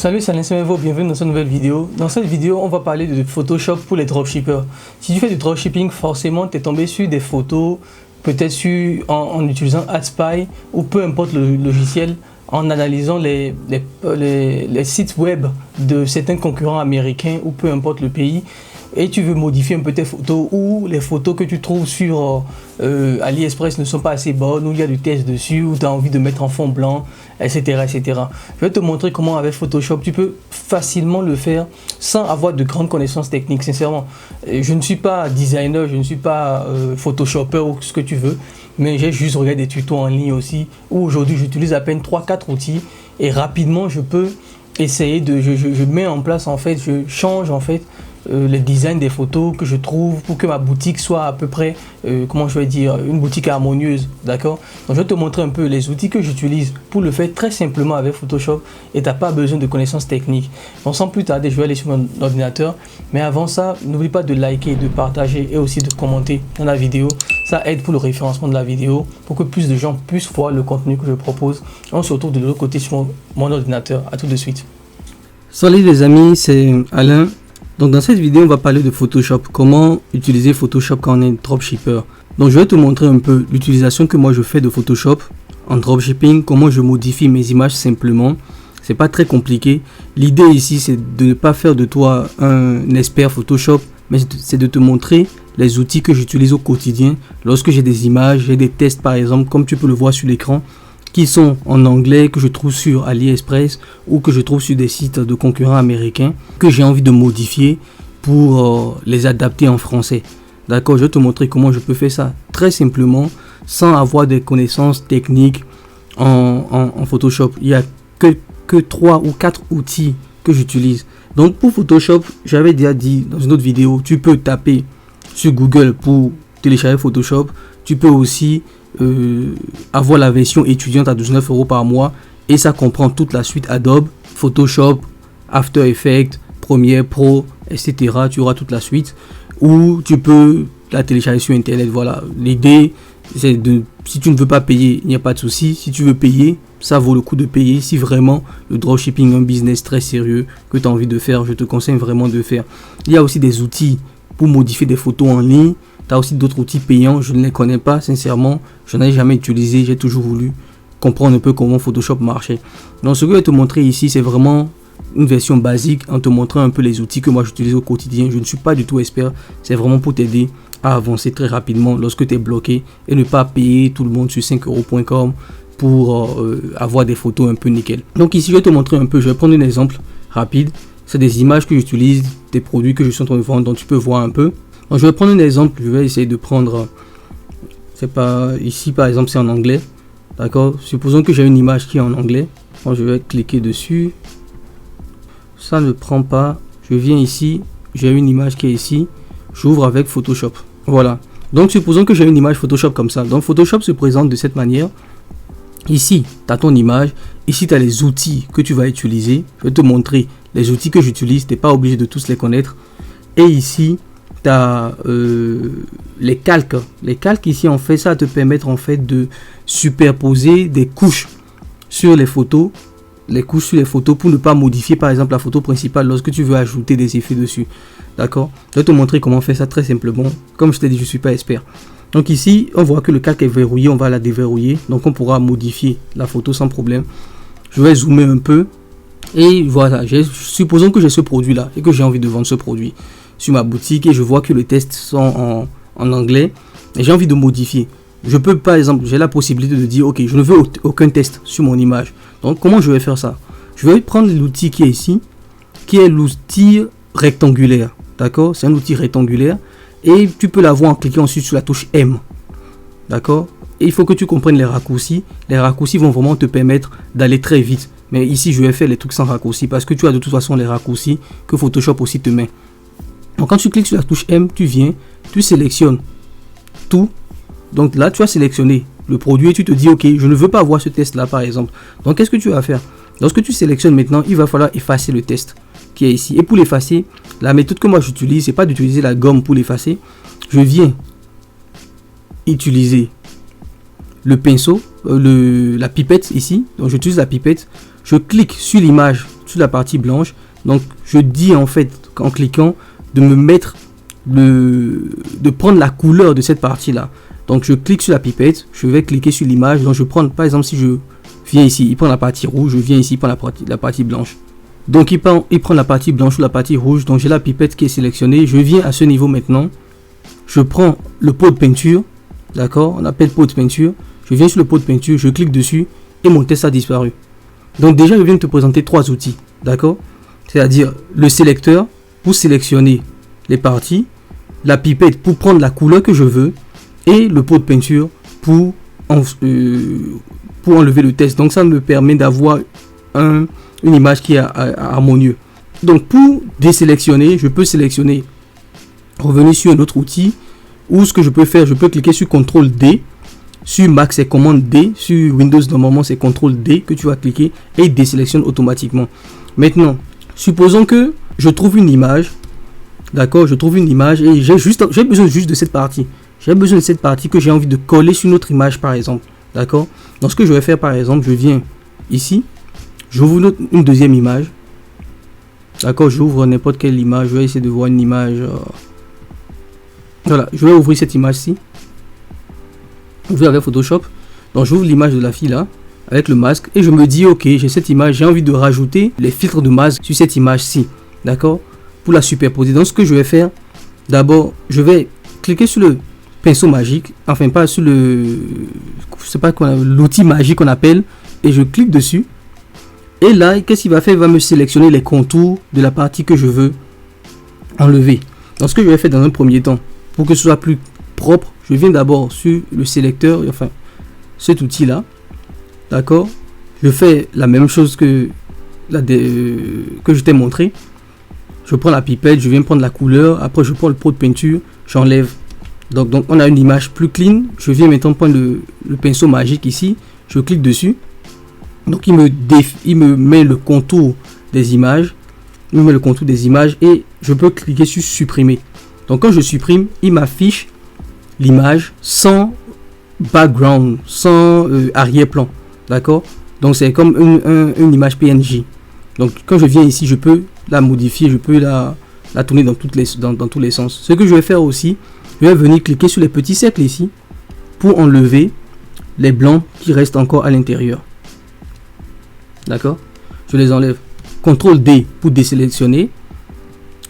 Salut, c'est Alain Semevo, bienvenue dans cette nouvelle vidéo. Dans cette vidéo, on va parler de Photoshop pour les dropshippers. Si tu fais du dropshipping, forcément, tu es tombé sur des photos, peut-être en utilisant AdSpy ou peu importe le logiciel, en analysant les sites web de certains concurrents américains ou peu importe le pays. Et tu veux modifier un peu tes photos ou les photos que tu trouves sur AliExpress ne sont pas assez bonnes ou il y a du test dessus ou tu as envie de mettre en fond blanc, etc., etc. Je vais te montrer comment avec Photoshop tu peux facilement le faire sans avoir de grandes connaissances techniques, sincèrement. Je ne suis pas designer, je ne suis pas Photoshopper ou ce que tu veux, mais j'ai juste regardé des tutos en ligne aussi où aujourd'hui j'utilise à peine 3-4 outils et rapidement je peux essayer je mets en place en fait, je change en fait le design des photos que je trouve pour que ma boutique soit à peu près, comment je vais dire, une boutique harmonieuse, d'accord? Donc je vais te montrer un peu les outils que j'utilise pour le faire très simplement avec Photoshop et tu n'as pas besoin de connaissances techniques. Donc sans plus tarder, je vais aller sur mon ordinateur, mais avant ça, n'oublie pas de liker, de partager et aussi de commenter dans la vidéo. Ça aide pour le référencement de la vidéo, pour que plus de gens puissent voir le contenu que je propose. On se retrouve de l'autre côté sur mon ordinateur. À tout de suite. Salut les amis, c'est Alain. Donc dans cette vidéo, on va parler de Photoshop. Comment utiliser Photoshop quand on est dropshipper. Donc je vais te montrer un peu l'utilisation que moi je fais de Photoshop en dropshipping. Comment je modifie mes images simplement. C'est pas très compliqué. L'idée ici, c'est de ne pas faire de toi un expert Photoshop, mais c'est de te montrer les outils que j'utilise au quotidien. Lorsque j'ai des images, j'ai des tests par exemple, comme tu peux le voir sur l'écran, qui sont en anglais, que je trouve sur AliExpress ou que je trouve sur des sites de concurrents américains, que j'ai envie de modifier pour les adapter en français. D'accord, je vais te montrer comment je peux faire ça très simplement, sans avoir des connaissances techniques en Photoshop. Il n'y a que 3 ou 4 outils que j'utilise. Donc pour Photoshop, j'avais déjà dit dans une autre vidéo, tu peux taper sur Google pour télécharger Photoshop. Tu peux aussi avoir la version étudiante à 19 € par mois et ça comprend toute la suite Adobe, Photoshop, After Effects, Premiere Pro, etc. Tu auras toute la suite ou tu peux la télécharger sur internet. Voilà, l'idée c'est si tu ne veux pas payer, il n'y a pas de souci. Si tu veux payer, ça vaut le coup de payer. Si vraiment le dropshipping est un business très sérieux que tu as envie de faire, je te conseille vraiment de faire. Il y a aussi des outils pour modifier des photos en ligne. Tu as aussi d'autres outils payants, je ne les connais pas sincèrement, je n'ai jamais utilisé, j'ai toujours voulu comprendre un peu comment Photoshop marchait. Donc ce que je vais te montrer ici, c'est vraiment une version basique en te montrant un peu les outils que moi j'utilise au quotidien. Je ne suis pas du tout expert, c'est vraiment pour t'aider à avancer très rapidement lorsque tu es bloqué et ne pas payer tout le monde sur 5euros.com pour avoir des photos un peu nickel. Donc ici je vais te montrer un peu, je vais prendre un exemple rapide. C'est des images que j'utilise, des produits que je suis en train de vendre, donc tu peux voir un peu. Donc, je vais prendre un exemple, je vais essayer de prendre, c'est pas ici par exemple, c'est en anglais, d'accord. Supposons que j'ai une image qui est en anglais. Donc, je vais cliquer dessus, ça ne prend pas. Je viens ici, j'ai une image qui est ici, j'ouvre avec Photoshop. Voilà. Donc supposons que j'ai une image Photoshop comme ça. Donc Photoshop se présente de cette manière. Ici, tu as ton image. Ici, tu as les outils que tu vas utiliser. Je vais te montrer les outils que j'utilise. Tu n'es pas obligé de tous les connaître. Et ici, tu as les calques. Les calques ici, en fait, ça va te permettre en fait de superposer des couches sur les photos. Les couches sur les photos pour ne pas modifier par exemple la photo principale lorsque tu veux ajouter des effets dessus. D'accord? Je vais te montrer comment faire ça très simplement. Comme je t'ai dit, je ne suis pas expert. Donc ici, on voit que le calque est verrouillé. On va la déverrouiller. Donc on pourra modifier la photo sans problème. Je vais zoomer un peu. Et voilà, supposons que j'ai ce produit là et que j'ai envie de vendre ce produit sur ma boutique et je vois que les tests sont en anglais et j'ai envie de modifier. Je peux par exemple, j'ai la possibilité de dire ok, je ne veux aucun test sur mon image. Donc comment je vais faire ça? Je vais prendre l'outil qui est ici, qui est l'outil rectangulaire. D'accord? C'est un outil rectangulaire et tu peux l'avoir en cliquant ensuite sur la touche M. D'accord? Et il faut que tu comprennes les raccourcis. Les raccourcis vont vraiment te permettre d'aller très vite. Mais ici, je vais faire les trucs sans raccourcis parce que tu as de toute façon les raccourcis que Photoshop aussi te met. Donc, quand tu cliques sur la touche M, tu viens, tu sélectionnes tout. Donc là, tu as sélectionné le produit et tu te dis, ok, je ne veux pas voir ce test-là, par exemple. Donc, qu'est-ce que tu vas faire? Lorsque tu sélectionnes maintenant, il va falloir effacer le test qui est ici. Et pour l'effacer, la méthode que moi j'utilise, c'est pas d'utiliser la gomme pour l'effacer. Je viens utiliser le pinceau, la pipette ici. Donc, j'utilise la pipette. je clique sur l'image, sur la partie blanche. Donc, je dis en fait, en cliquant, de me mettre de prendre la couleur de cette partie-là. Donc, je clique sur la pipette, je vais cliquer sur l'image. Donc, je prends, par exemple, si je viens ici, il prend la partie rouge, je viens ici, il prend la partie blanche. Donc, il prend la partie blanche ou la partie rouge. Donc, j'ai la pipette qui est sélectionnée. Je viens à ce niveau maintenant. Je prends le pot de peinture. D'accord, on appelle pot de peinture. Je viens sur le pot de peinture, je clique dessus et mon test a disparu. Donc déjà, je viens de te présenter 3 outils. D'accord, c'est-à-dire le sélecteur pour sélectionner les parties, la pipette pour prendre la couleur que je veux et le pot de peinture pour enlever le test. Donc ça me permet d'avoir une image qui est harmonieuse. Donc pour désélectionner, je peux sélectionner, revenir sur un autre outil, ou ce que je peux faire, je peux cliquer sur CTRL D. Sur Mac c'est commande D, sur Windows normalement c'est CTRL D que tu vas cliquer et il désélectionne automatiquement. Maintenant, supposons que je trouve une image, d'accord, je trouve une image et j'ai besoin juste de cette partie. J'ai besoin de cette partie que j'ai envie de coller sur une autre image par exemple, d'accord. Donc ce que je vais faire par exemple, je viens ici, j'ouvre une deuxième image, d'accord, j'ouvre n'importe quelle image, je vais essayer de voir une image, voilà, je vais ouvrir cette image-ci. Ouvrir avec Photoshop. Donc j'ouvre l'image de la fille là avec le masque et je me dis ok, j'ai cette image, j'ai envie de rajouter les filtres de masque sur cette image-ci, d'accord, pour la superposer. Donc ce que je vais faire, d'abord je vais cliquer sur le pinceau magique, enfin pas sur le, je sais pas quoi, l'outil magique qu'on appelle, et je clique dessus et là qu'est-ce qu'il va faire, il va me sélectionner les contours de la partie que je veux enlever. Donc ce que je vais faire dans un premier temps pour que ce soit plus propre, je viens d'abord sur le sélecteur, enfin cet outil là, d'accord, je fais la même chose que je t'ai montré. Je prends la pipette, je viens prendre la couleur, après je prends le pot de peinture, j'enlève. Donc on a une image plus clean. Je viens maintenant prendre le pinceau magique ici, je clique dessus, donc il me met le contour des images, et je peux cliquer sur supprimer. Donc quand je supprime, il m'affiche l'image sans background, sans arrière-plan, d'accord. Donc c'est comme une image PNG. Donc quand je viens ici, je peux la modifier, je peux la tourner dans tous les sens. Ce que je vais faire aussi, je vais venir cliquer sur les petits cercles ici pour enlever les blancs qui restent encore à l'intérieur, d'accord. Je les enlève. CTRL D pour désélectionner.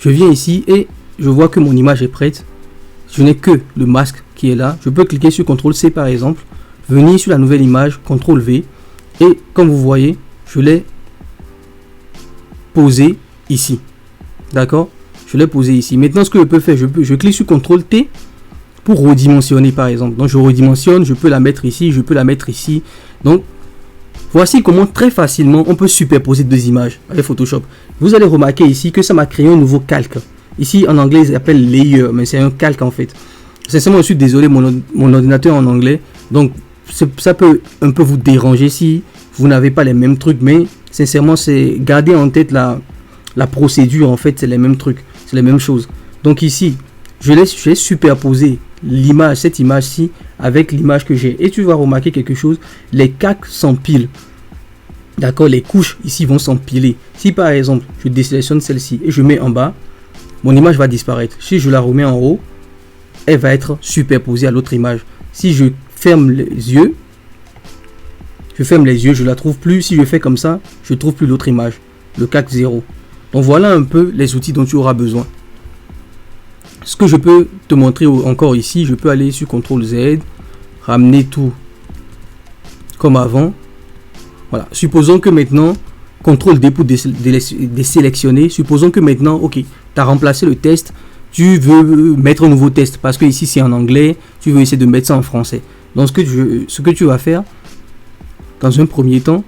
Je viens ici et je vois que mon image est prête. Je n'ai que le masque qui est là. Je peux cliquer sur CTRL C par exemple, venir sur la nouvelle image, CTRL V, et comme vous voyez, je l'ai posé ici, d'accord. Je l'ai posé ici. Maintenant ce que je peux faire, je clique sur CTRL T pour redimensionner par exemple. Donc je redimensionne, je peux la mettre ici, je peux la mettre ici. Donc voici comment très facilement on peut superposer deux images avec Photoshop. Vous allez remarquer ici que ça m'a créé un nouveau calque. Ici en anglais ils appellent layer, mais c'est un calque en fait. Sincèrement je suis désolé, mon ordinateur est en anglais, donc ça peut un peu vous déranger si vous n'avez pas les mêmes trucs, mais sincèrement c'est garder en tête la procédure, en fait c'est les mêmes trucs, c'est les mêmes choses. Donc ici je vais superposer l'image, cette image-ci avec l'image que j'ai, et tu vas remarquer quelque chose, les calques s'empilent, d'accord, les couches ici vont s'empiler. Si par exemple je désélectionne celle-ci et je mets en bas, mon image va disparaître. Si je la remets en haut, elle va être superposée à l'autre image. Si je ferme les yeux, je la trouve plus. Si je fais comme ça, je trouve plus l'autre image, le calque 0. Donc voilà un peu les outils dont tu auras besoin. Ce que je peux te montrer encore ici, je peux aller sur CTRL Z, ramener tout comme avant. Voilà. Supposons que maintenant, CTRL D pour désélectionner. Supposons que maintenant, ok, tu as remplacé le test, tu veux mettre un nouveau test parce que ici c'est en anglais, tu veux essayer de mettre ça en français. Donc ce que tu vas faire dans un premier temps,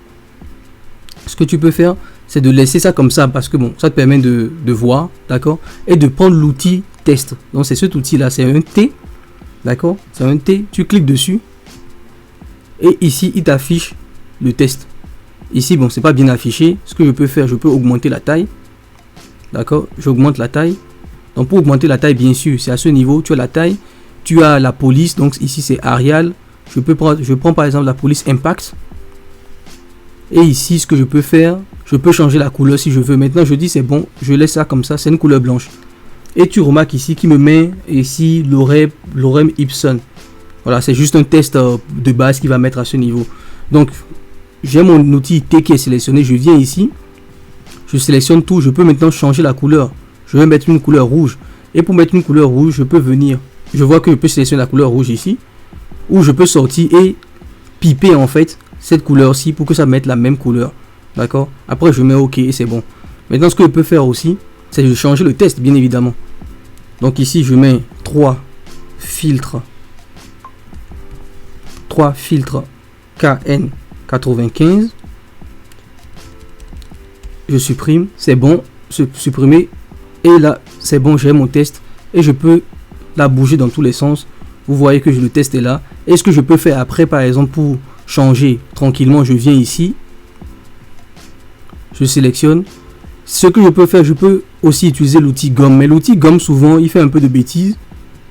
ce que tu peux faire, c'est de laisser ça comme ça parce que bon, ça te permet de voir, d'accord, et de prendre l'outil test. Donc c'est cet outil là, c'est un T, d'accord, c'est un T, tu cliques dessus et ici il t'affiche le test. Ici bon, c'est pas bien affiché. Ce que je peux faire, je peux augmenter la taille, d'accord, j'augmente la taille. Donc pour augmenter la taille, bien sûr, c'est à ce niveau, tu as la taille, tu as la police, donc ici c'est Arial. Je prends par exemple la police Impact. Et ici, ce que je peux faire, je peux changer la couleur si je veux. Maintenant, je dis c'est bon, je laisse ça comme ça, c'est une couleur blanche. Et tu remarques ici qu'il me met ici l'orem ipsum. Voilà, c'est juste un test de base qui va mettre à ce niveau. Donc, j'ai mon outil T qui est sélectionné. Je viens ici, je sélectionne tout. Je peux maintenant changer la couleur. Je vais mettre une couleur rouge. Et pour mettre une couleur rouge, je peux venir. Je vois que je peux sélectionner la couleur rouge ici. Ou je peux sortir et piper en fait cette couleur-ci pour que ça mette la même couleur. D'accord? Après, je mets OK et c'est bon. Maintenant, ce que je peux faire aussi, c'est de changer le test, bien évidemment. Donc ici, je mets 3 filtres KN95. Je supprime, c'est bon, supprimer. Et là, c'est bon, j'ai mon test. Et je peux la bouger dans tous les sens. Vous voyez que le test est là. Et ce que je peux faire après, par exemple, pour changer tranquillement, je viens ici. Je sélectionne. Ce que je peux faire, je peux aussi utiliser l'outil gomme. Mais l'outil gomme, souvent, il fait un peu de bêtises.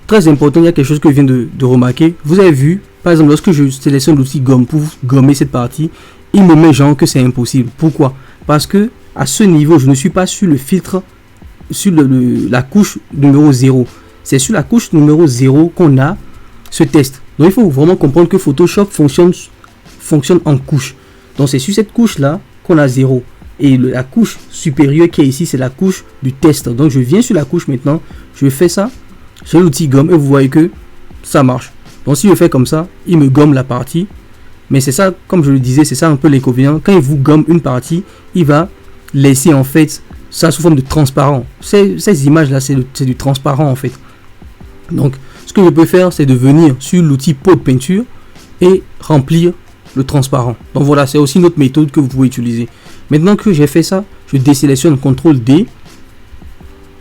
Très important, il y a quelque chose que je viens de remarquer. Vous avez vu, par exemple, lorsque je sélectionne l'outil gomme pour gommer cette partie, il me met genre que c'est impossible. Pourquoi? Parce que à ce niveau, je ne suis pas sur le filtre, sur la couche numéro 0. C'est sur la couche numéro 0 qu'on a ce test. Donc, il faut vraiment comprendre que Photoshop fonctionne en couche. Donc, c'est sur cette couche-là qu'on a 0. Et la couche supérieure qui est ici, c'est la couche du test. Donc, je viens sur la couche maintenant. Je fais ça. J'ai l'outil gomme et vous voyez que ça marche. Donc, si je fais comme ça, il me gomme la partie. Mais c'est ça, comme je le disais, c'est ça un peu l'inconvénient. Quand il vous gomme une partie, il va laisser en fait ça sous forme de transparent. Ces images-là, c'est du transparent en fait. Donc, ce que je peux faire, c'est de venir sur l'outil pot de peinture et remplir le transparent. Donc voilà, c'est aussi une autre méthode que vous pouvez utiliser. Maintenant que j'ai fait ça, je désélectionne CTRL D.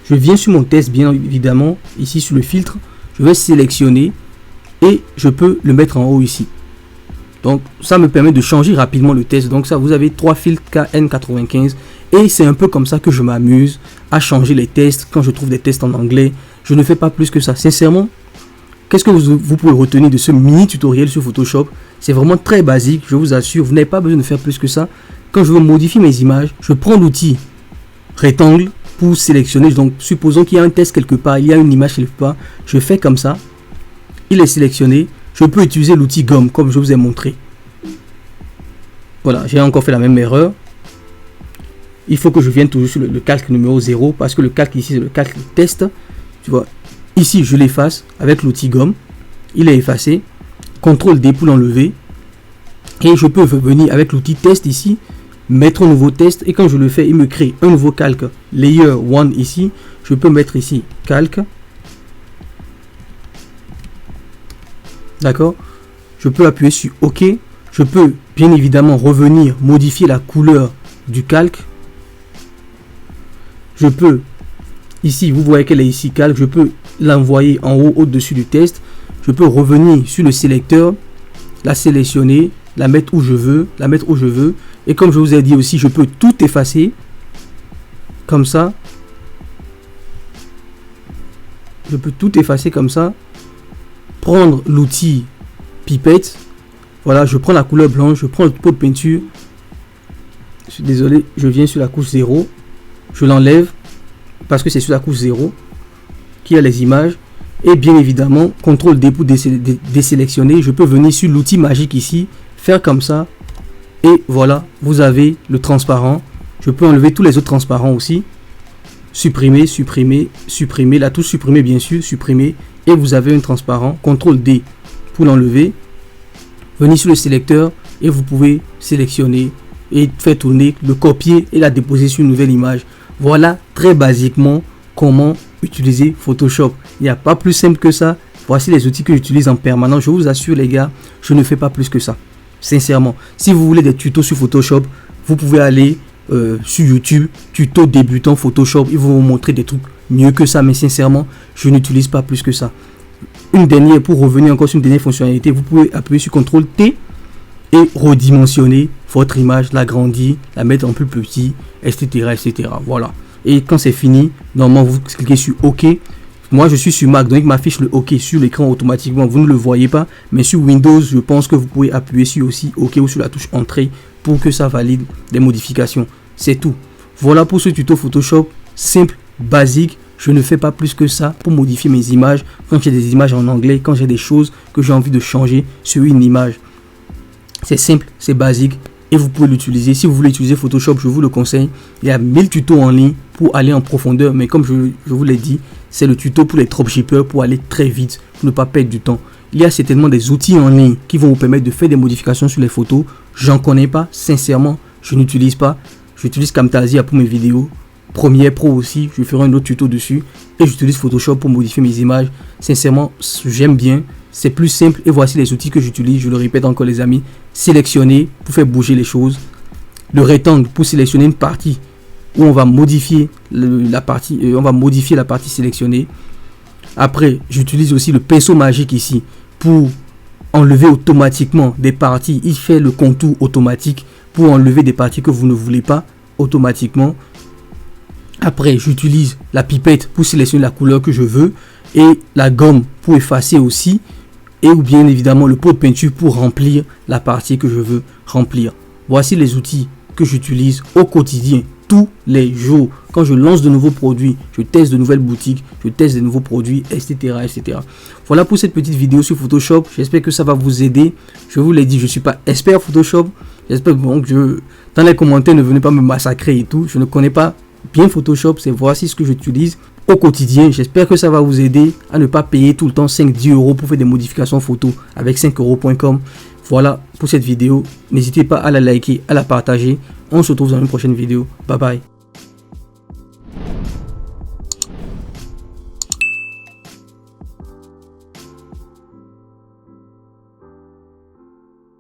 Je viens sur mon test, bien évidemment, ici sur le filtre. Je vais sélectionner et je peux le mettre en haut ici. Donc ça me permet de changer rapidement le test. Donc ça, vous avez 3 filtres KN95 et c'est un peu comme ça que je m'amuse à changer les tests quand je trouve des tests en anglais. Je ne fais pas plus que ça. Sincèrement, qu'est-ce que vous pouvez retenir de ce mini tutoriel sur Photoshop? C'est vraiment très basique, je vous assure. Vous n'avez pas besoin de faire plus que ça. Quand je veux modifier mes images, je prends l'outil rectangle pour sélectionner. Donc supposons qu'il y a un test quelque part, il y a une image quelque part. Je fais comme ça. Il est sélectionné. Je peux utiliser l'outil gomme comme je vous ai montré. Voilà, j'ai encore fait la même erreur. Il faut que je vienne toujours sur le calque numéro 0 parce que le calque ici c'est le calque test. Tu vois, ici je l'efface avec l'outil gomme. Il est effacé. CTRL D pour l'enlever. Et je peux venir avec l'outil test ici, mettre un nouveau test. Et quand je le fais, il me crée un nouveau calque. Layer 1 ici. Je peux mettre ici calque. D'accord, je peux appuyer sur OK. Je peux bien évidemment revenir modifier la couleur du calque. Je peux ici, vous voyez qu'elle est ici calque. Je peux l'envoyer en haut au-dessus du test. Je peux revenir sur le sélecteur, la sélectionner, la mettre où je veux, Et comme je vous ai dit aussi, je peux tout effacer comme ça. Je peux tout effacer comme ça. Prendre l'outil pipette. Voilà, je prends la couleur blanche, je prends le pot de peinture. Je suis désolé, je viens sur la couche 0. Je l'enlève parce que c'est sur la couche 0 qu'il y a les images. Et bien évidemment, CTRL D pour désélectionner. Je peux venir sur l'outil magique ici, faire comme ça. Et voilà, vous avez le transparent. Je peux enlever tous les autres transparents aussi. Supprimer, supprimer, supprimer. La touche supprimer, bien sûr, supprimer. Et vous avez un transparent. CTRL D pour l'enlever. Venez sur le sélecteur et vous pouvez sélectionner et faire tourner, le copier et la déposer sur une nouvelle image. Voilà très basiquement comment utiliser Photoshop. Il n'y a pas plus simple que ça. Voici les outils que j'utilise en permanence. Je vous assure les gars, je ne fais pas plus que ça. Sincèrement, si vous voulez des tutos sur Photoshop, vous pouvez aller sur YouTube, tuto débutant Photoshop. Ils vont vous montrer des trucs mieux que ça. Mais sincèrement, je n'utilise pas plus que ça. Une dernière, pour revenir encore sur une dernière fonctionnalité, vous pouvez appuyer sur CTRL T et redimensionner votre image, l'agrandir, la mettre en plus petit, etc., etc. Voilà. Et quand c'est fini, normalement, vous cliquez sur OK. Moi, je suis sur Mac, donc il m'affiche le OK sur l'écran automatiquement. Vous ne le voyez pas, mais sur Windows, je pense que vous pouvez appuyer sur aussi OK ou sur la touche Entrée pour que ça valide des modifications. C'est tout. Voilà pour ce tuto Photoshop simple, basique. Je ne fais pas plus que ça pour modifier mes images. Quand j'ai des images en anglais, quand j'ai des choses que j'ai envie de changer sur une image. C'est simple, c'est basique et vous pouvez l'utiliser. Si vous voulez utiliser Photoshop, je vous le conseille. Il y a 1000 tutos en ligne pour aller en profondeur. Mais comme je vous l'ai dit, c'est le tuto pour les dropshippers pour aller très vite, pour ne pas perdre du temps. Il y a certainement des outils en ligne qui vont vous permettre de faire des modifications sur les photos. J'en connais pas, sincèrement, je n'utilise pas. J'utilise Camtasia pour mes vidéos. Premiere Pro aussi, je ferai un autre tuto dessus. Et j'utilise Photoshop pour modifier mes images. Sincèrement, j'aime bien. C'est plus simple et voici les outils que j'utilise. Je le répète encore les amis. Sélectionner pour faire bouger les choses. Le rectangle pour sélectionner une partie où on va modifier la partie sélectionnée. Après, j'utilise aussi le pinceau magique ici pour enlever automatiquement des parties. Il fait le contour automatique pour enlever des parties que vous ne voulez pas automatiquement. Après, j'utilise la pipette pour sélectionner la couleur que je veux et la gomme pour effacer aussi. Et ou bien évidemment le pot de peinture pour remplir la partie que je veux remplir. Voici les outils que j'utilise au quotidien, tous les jours. Quand je lance de nouveaux produits, je teste de nouvelles boutiques, je teste de nouveaux produits, etc., etc. Voilà pour cette petite vidéo sur Photoshop. J'espère que ça va vous aider. Je vous l'ai dit, je ne suis pas expert Photoshop. J'espère que dans les commentaires, ne venez pas me massacrer et tout. Je ne connais pas bien Photoshop. C'est voici ce que j'utilise au quotidien. J'espère que ça va vous aider à ne pas payer tout le temps 5-10 € pour faire des modifications photos avec 5euros.com. Voilà pour cette vidéo. N'hésitez pas à la liker, à la partager. On se retrouve dans une prochaine vidéo. Bye bye.